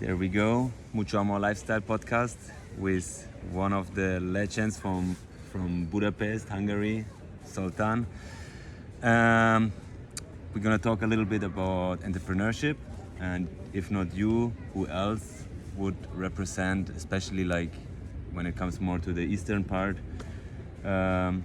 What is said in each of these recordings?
There we go. Mucho Amor Lifestyle podcast with one of the legends from Budapest, Hungary, Zoltan. We're gonna talk a little bit about entrepreneurship, and if not you, who else would represent, especially like when it comes more to the eastern part, the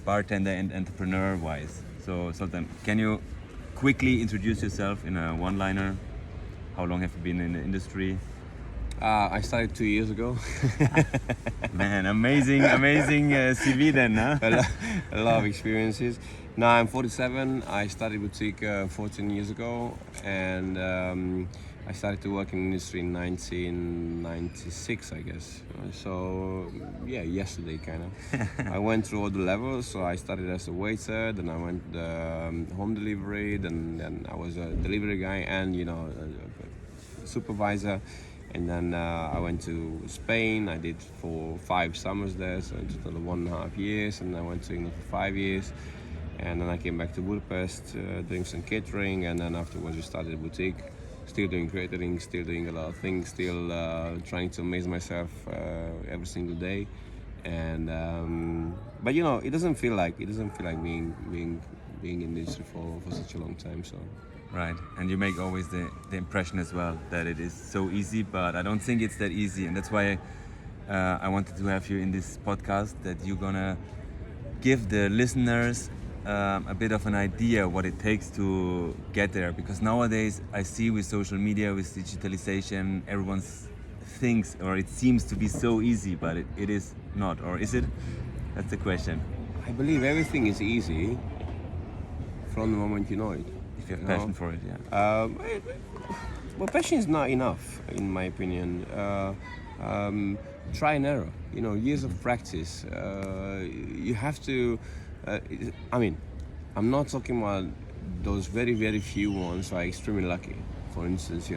bartender and entrepreneur wise. So Zoltan, can you quickly introduce yourself in a one-liner? How long have you been in the industry? I started 2 years ago. Man, amazing CV then, huh? a lot of experiences. Now I'm 47. I started Boutiq 14 years ago, and I started to work in the industry in 1996, I guess. So yeah, yesterday kind of. I went through all the levels. So I started as a waiter, then I went home delivery, then I was a delivery guy and supervisor, and then I went to Spain. I did for 5 summers there, so in total 1.5 years, and I went to England for 5 years, and then I came back to Budapest doing some catering, and then afterwards we started a boutique, still doing catering, still doing a lot of things, still trying to amaze myself every single day, and but it doesn't feel like being in the industry for such a long time. So. Right, and you make always the impression as well that it is so easy, but I don't think it's that easy, and that's why I wanted to have you in this podcast, that you're gonna give the listeners a bit of an idea what it takes to get there, because nowadays I see with social media, with digitalization, everyone thinks, or it seems to be so easy, but it is not, or is it? That's the question. I believe everything is easy from the moment you know it. If you have passion for it, yeah. Well, passion is not enough, in my opinion. Try and error. Years of practice. You have to. I'm not talking about those very, very few ones who are extremely lucky. For instance,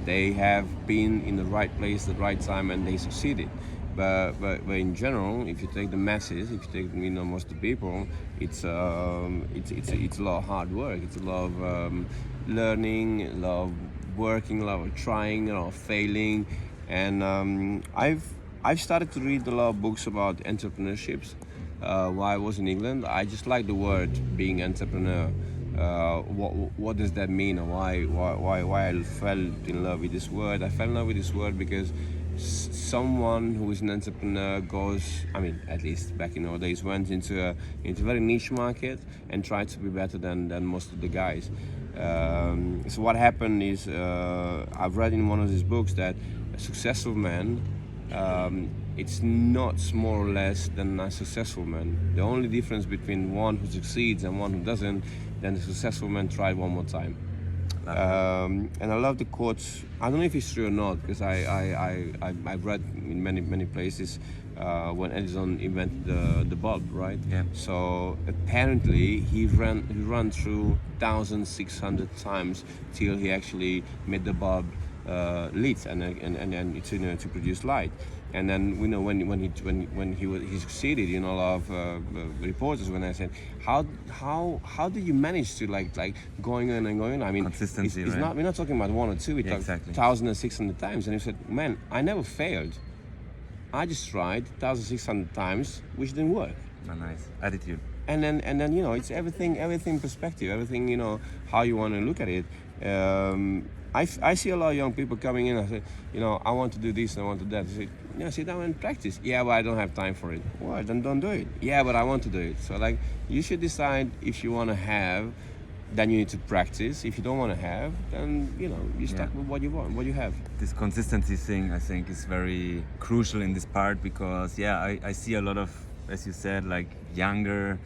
they have been in the right place at the right time and they succeeded. But in general, if you take the masses, if you take most of the people, it's a lot of hard work. It's a lot of learning, a lot of working, a lot of trying, a lot of failing, and I've started to read a lot of books about entrepreneurships. While I was in England, I just like the word being entrepreneur. What does that mean, or why I fell in love with this word? I fell in love with this word because someone who is an entrepreneur goes, at least back in our days, went into a very niche market and tried to be better than most of the guys. So what happened is, I've read in one of his books that a successful man, it's not more or less than a successful man. The only difference between one who succeeds and one who doesn't, then the successful man tried one more time. And I love the quotes. I don't know if it's true or not, because I've read in many places when Edison invented the bulb, right? Yeah. So apparently he ran through 1,600 times till he actually made the bulb lit and it's to produce light. And then when he succeeded, a lot of reporters, when I said, how do you manage to like going on and going on? Consistency, it's right? not, we're not talking about 1 or 2, we talk exactly. 1,600 times. And he said, man, I never failed. I just tried 1,600 times, which didn't work. A nice attitude. And then it's everything perspective, everything how you want to look at it. I see a lot of young people coming in and say, I want to do this and I want to do that. I say, sit down and practice. Yeah, but I don't have time for it. Well, then don't do it. Yeah, but I want to do it. So you should decide if you want to have, then you need to practice. If you don't want to have, then you stuck with what you want, what you have. This consistency thing, I think, is very crucial in this part, because I see a lot of, as you said, like younger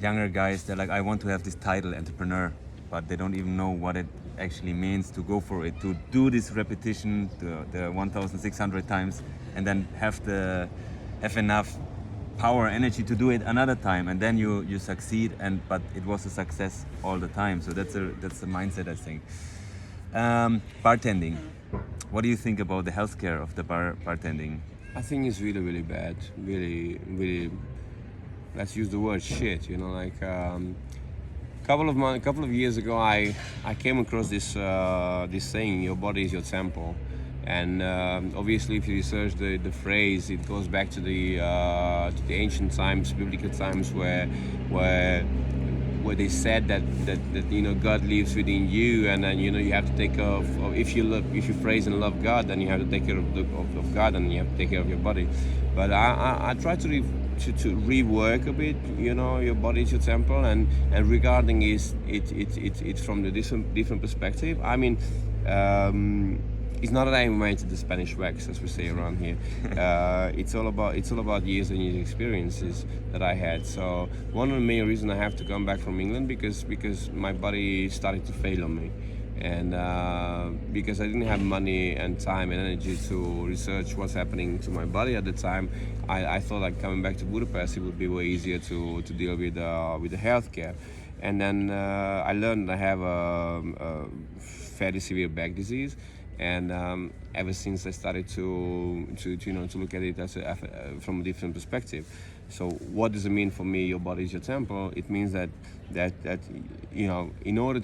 guys. They're like, I want to have this title, entrepreneur, but they don't even know what it actually means to go for it, to do this repetition the 1,600 times, and then have enough power, energy to do it another time, and then you succeed. But it was a success all the time. So that's the mindset, I think. Bartending. What do you think about the healthcare of the bartending? I think it's really, really bad. Really, really. Let's use the word shit. couple of years ago, I came across this saying, "Your body is your temple," and obviously, if you research the phrase, it goes back to the ancient times, biblical times, where they said that God lives within you, and then you have to take care of if you praise and love God, then you have to take care of God, and you have to take care of your body. But I try to rework a bit, your body is your temple, and regarding it's from the different perspective. I mean, it's not that I invented the Spanish wax, as we say around here. It's all about years and years experiences that I had. So one of the main reasons I have to come back from England because my body started to fail on me, and because I didn't have money and time and energy to research what's happening to my body at the time, I thought like coming back to Budapest, it would be way easier to deal with the healthcare. And then I learned that I have a fairly severe back disease. And ever since I started to look at it from a different perspective. So what does it mean for me? Your body is your temple. It means that in order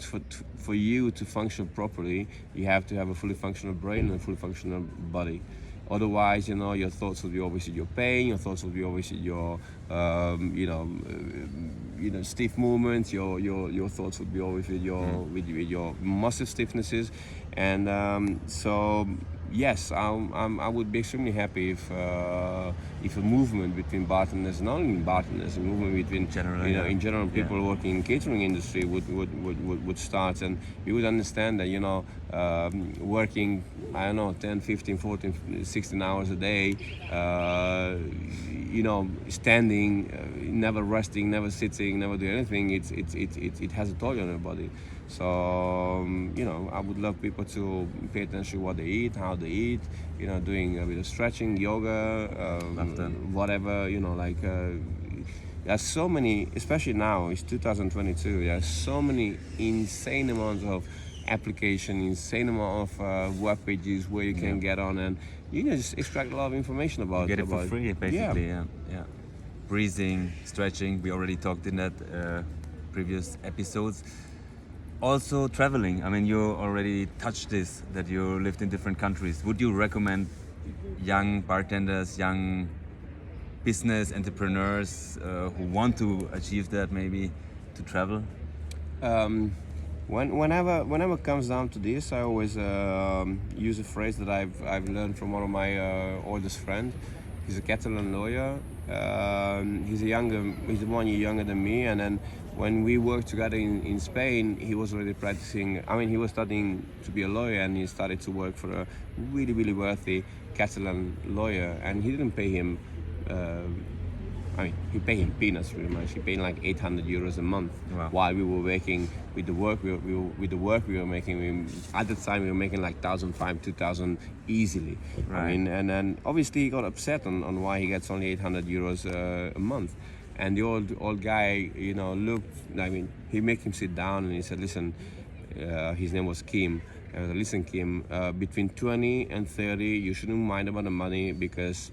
for you to function properly, you have to have a fully functional brain and a fully functional body. Otherwise, your thoughts will be always with your pain. Your thoughts will be always with your stiff movements. Your thoughts would be always with your muscle stiffnesses. And so yes, I would be extremely happy if a movement between bartenders, not only bartenders, a movement between in general people working in catering industry would start, and you would understand that working 10, 15, 14, 16 hours a day, standing, never resting, never sitting, never doing anything, it has a toll on your body. So I would love people to pay attention to what they eat, how they eat, doing a bit of stretching, yoga, whatever, there's so many, especially now, it's 2022, there's so many insane amounts of application, insane amount of web pages where you can get on, and you can just extract a lot of information about it. You get it for free, basically, yeah. Breathing, stretching, we already talked in that previous episodes. Also traveling, I mean, you already touched this, that you lived in different countries. Would you recommend young bartenders, young business entrepreneurs who want to achieve that maybe to travel? Whenever it comes down to this, I always use a phrase that I've learned from one of my oldest friends. He's a Catalan lawyer. He's 1 year younger than me, and then when we worked together in Spain, he was already practicing. I mean, he was studying to be a lawyer, and he started to work for a really, really wealthy Catalan lawyer, and he didn't pay him. He paid him peanuts, pretty much. He paid like 800 euros a month. Wow. While we were working with the work we were making. At the time, we were making like 1,500, 2,000 easily. Right. I mean, and then obviously he got upset on why he gets only 800 euros a month. And the old guy, looked. I mean, he made him sit down, and he said, "Listen." His name was Kim. Listen, Kim. Between 20 and 30, you shouldn't mind about the money, because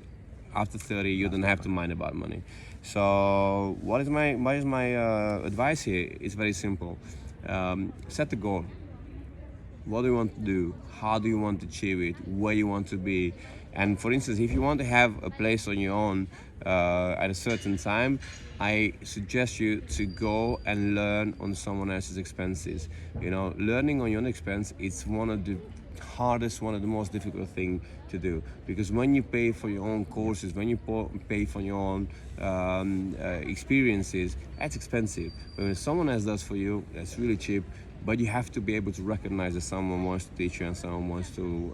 after 30, you don't have to mind about money. So what is my advice here? It's very simple. Set the goal. What do you want to do? How do you want to achieve it? Where you want to be? And for instance, if you want to have a place on your own at a certain time, I suggest you to go and learn on someone else's expenses. Learning on your own expense, it's one of the hardest, one of the most difficult thing to do, because when you pay for your own courses, when you pay for your own experiences, that's expensive. But when someone else does for you, that's really cheap. But you have to be able to recognize that someone wants to teach you and someone wants to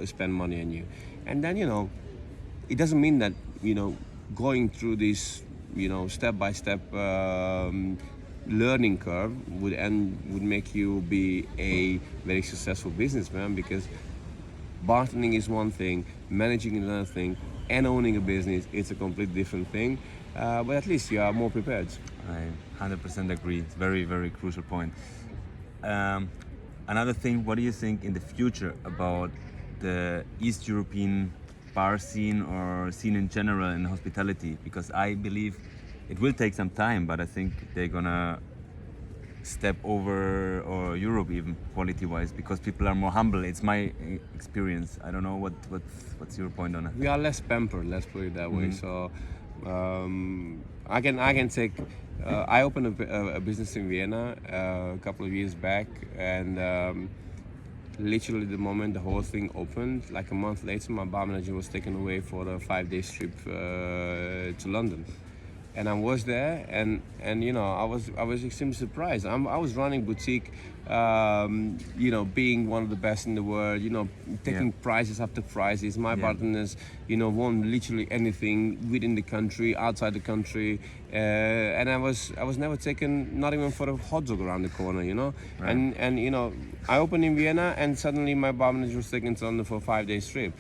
spend money on you. And then it doesn't mean that going through this step-by-step learning curve would make you be a very successful businessman, because bartending is one thing, managing is another thing, and owning a business, it's a completely different thing. But at least you are more prepared. I 100% agree. It's a very, very crucial point. Another thing, what do you think in the future about the East European bar scene or scene in general in hospitality? Because I believe it will take some time, but I think they're gonna step over or Europe even quality-wise because people are more humble. It's my experience. I don't know what's your point on it. We are less pampered, let's put it that way. So I can take. I opened a business in Vienna a couple of years back, and literally the moment the whole thing opened, like a month later, my bar manager was taken away for a 5-day trip to London. And I was there, and I was extremely surprised. I was running Boutiq, being one of the best in the world, taking prizes after prizes. My partners, won literally anything within the country, outside the country, and I was never taken, not even for a hot dog around the corner, Right. And I opened in Vienna, and suddenly my bar manager was taken to London for a 5-day trip.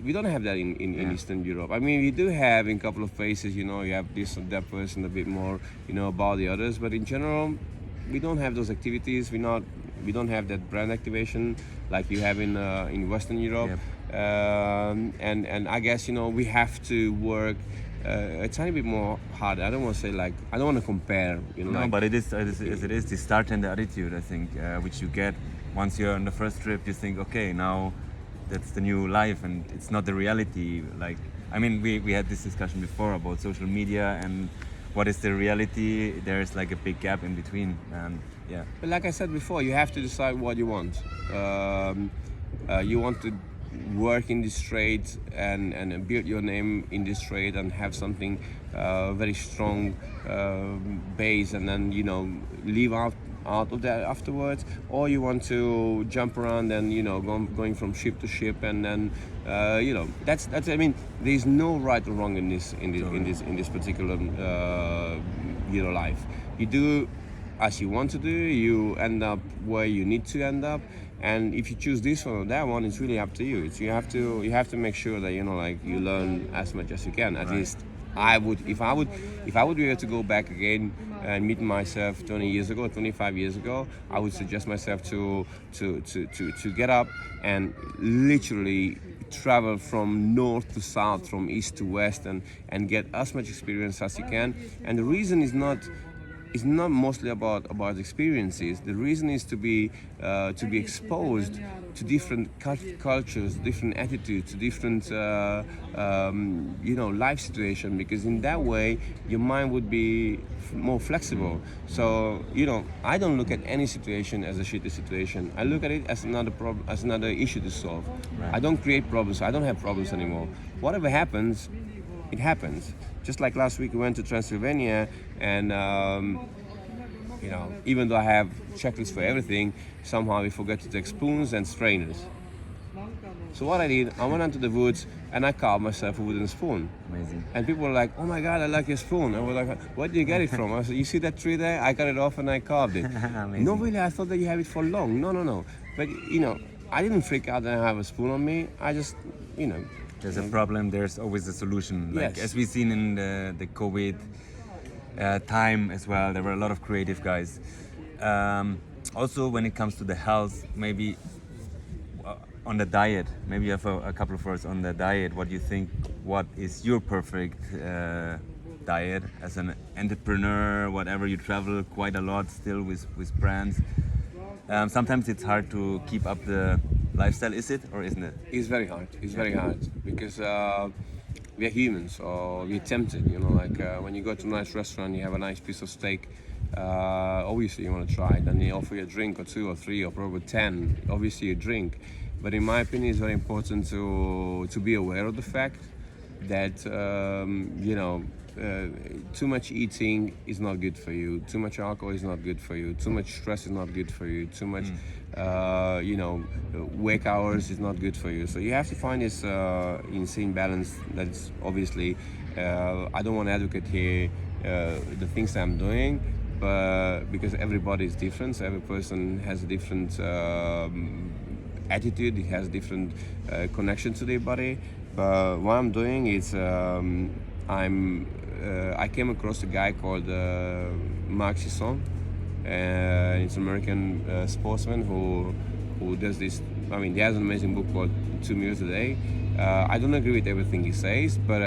We don't have that in Eastern Europe. I mean, we do have in a couple of places, you have this or that person a bit more, about the others. But in general, we don't have those activities. We don't have that brand activation like you have in Western Europe. Yep. And I guess, we have to work a tiny bit more hard. I don't want to say I don't want to compare. No, but it is the start and the attitude, I think, which you get once you're on the first trip. You think, okay, now that's the new life, and it's not the reality. We had this discussion before about social media and what is the reality. There's a big gap in between, and But like I said before, you have to decide what you want. You want to work in this trade and build your name in this trade and have something very strong base, and then leave out of that afterwards, or you want to jump around and going from ship to ship, and then that's I mean, there's no right or wrong in this particular life. You do as you want to do, you end up where you need to end up, and if you choose this one or that one, it's really up to you. You have to make sure that you learn as much as you can. At least I would, if I would be able to go back again and meet myself 20 years ago, 25 years ago, I would suggest myself to get up and literally travel from north to south, from east to west, and get as much experience as you can. And the reason is not mostly about experiences. The reason is to be exposed to different cultures, different attitudes, different life situation, because in that way your mind would be more flexible. So I don't look at any situation as a shitty situation. I look at it as another problem, as another issue to solve. Right. I don't create problems. I don't have problems anymore. Whatever happens, it happens. Just like last week we went to Transylvania, and even though I have checklists for everything, somehow we forgot to take spoons and strainers. So what I did, I went into the woods and I carved myself a wooden spoon. Amazing. And people were like, "Oh my God, I like your spoon." I was like, "Where did you get it from?" I said, "You see that tree there? I cut it off and I carved it." No, really, I thought that you have it for long. No. But I didn't freak out that I have a spoon on me. I just, There's a problem, there's always a solution. Yes. As we've seen in the COVID time as well, there were a lot of creative guys. Also, when it comes to the health, maybe on the diet, maybe you have a couple of words on the diet. What do you think? What is your perfect diet as an entrepreneur? Whatever, you travel quite a lot still with brands. Sometimes it's hard to keep up the lifestyle. Is it or isn't it? It's very hard. It's very hard because we are humans, or we're tempted. When you go to a nice restaurant, you have a nice piece of steak. Obviously, you want to try it, and they offer you a drink or 2 or 3 or probably 10. Obviously, you drink. But in my opinion, it's very important to be aware of the fact that too much eating is not good for you. Too much alcohol is not good for you. Too much stress is not good for you. Too much, wake hours is not good for you. So you have to find this insane balance. That's obviously, I don't want to advocate here the things that I'm doing, but because everybody is different, so every person has a different attitude, it has different connection to their body. But what I'm doing is I came across a guy called Mark Sisson. He's an American sportsman who does this. I mean, he has an amazing book called 2 Meals a Day, I don't agree with everything he says, but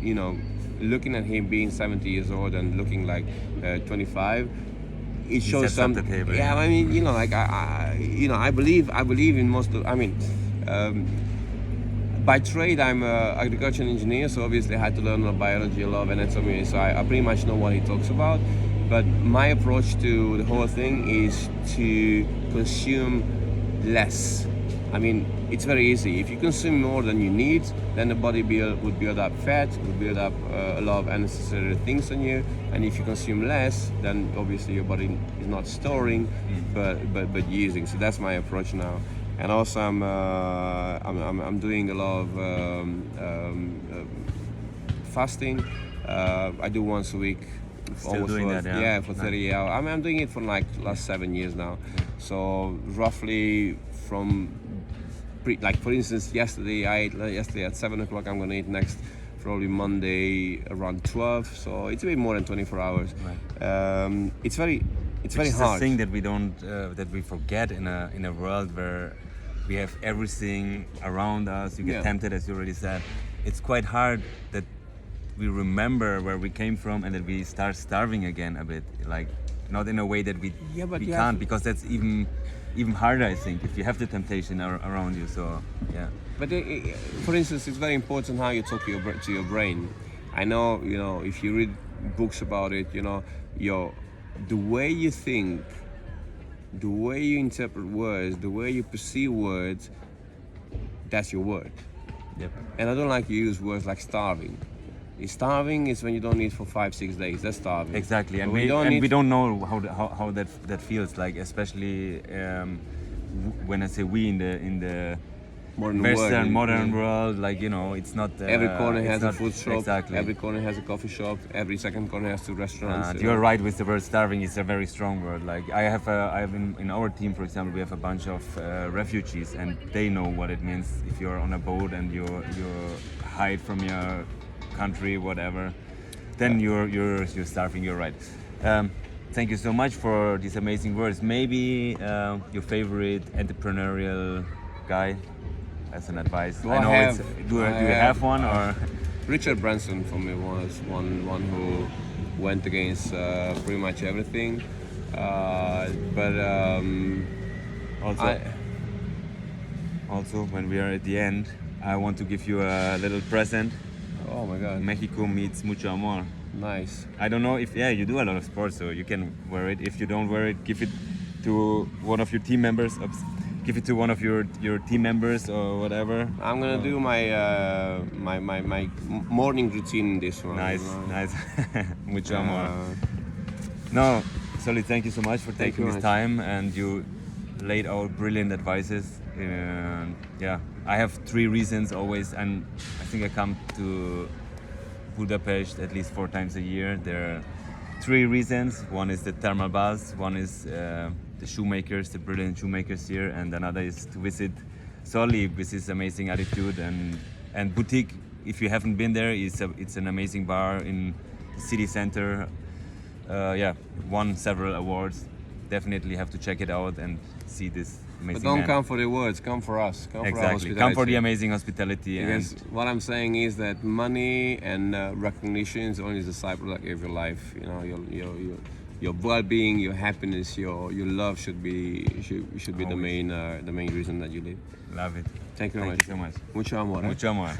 you know, looking at him being 70 years old and looking like 25, it shows sets up some. the table, Yeah, yeah. I mean, you know, like I believe in most of. I mean. By trade, I'm an agricultural engineer, so obviously I had to learn a lot of biology, a lot of anatomy, so I pretty much know what he talks about. But my approach to the whole thing is to consume less. I mean, it's very easy. If you consume more than you need, then the body would build up fat, would build up a lot of unnecessary things on you. And if you consume less, then obviously your body is not storing, but using. So that's my approach now. And also, I'm doing a lot of fasting. I do once a week. Still doing that, yeah? Yeah, for 30 hours. I mean, I'm doing it for like last 7 years now. So roughly from, like for instance, yesterday I ate yesterday at 7 o'clock. I'm gonna eat next probably Monday around 12. So it's a bit more than 24 hours. Right. It's very It's hard. a thing that we don't that we forget in a world where we have everything around us. You get tempted, as you already said. It's quite hard that we remember where we came from and that we start starving again a bit. Like not in a way that we can't, because that's even harder, I think, if you have the temptation around you. So yeah. But for instance, it's very important how you talk to your brain. I know, you know, if you read books about it, you know, the way you think, the way you interpret words, the way you perceive words, that's your word. Yep. And I don't like to use words like starving. Starving is when you don't eat for 5-6 days. That's starving. Exactly, and But we don't know how that feels like, especially when I say we in the modern world, like, you know, it's not every corner has a food shop. Exactly. Every corner has a coffee shop. Every second corner has 2 restaurants. You're right with the word starving. It's a very strong word. Like I have in our team, for example, we have a bunch of refugees, and they know what it means if you're on a boat and you hide from your country, whatever. Then you're starving. You're right. Thank you so much for these amazing words. Maybe your favorite entrepreneurial guy as an advice. Do you have one, or? Richard Branson for me was one who went against pretty much everything. Also, when we are at the end, I want to give you a little present. Oh my God! Mexico meets mucho amor. Nice. I don't know if you do a lot of sports, so you can wear it. If you don't wear it, give it to one of your team members. Give it to one of your team members or whatever. I'm gonna do my my morning routine in this one. Nice. Mucho amor. No, Soli, thank you so much for taking this time, and you laid out brilliant advices. Yeah, I have 3 reasons always, and I think I come to Budapest at least 4 times a year. There are 3 reasons. One is the thermal baths, one is the shoemakers, the brilliant shoemakers here, and another is to visit Soli with his amazing attitude, and Boutiq. If you haven't been there, it's an amazing bar in the city center. Won several awards. Definitely have to check it out and see this amazing But don't man. come for the words, come for us. Come for our Exactly. hospitality. Come for the amazing hospitality. Because And what I'm saying is that money and recognition is only the side product of your life. You know, your well-being, your happiness, your love should be the main reason that you live. love it. Thank you very Thank much. you so much. Mucho amor. Mucho amor.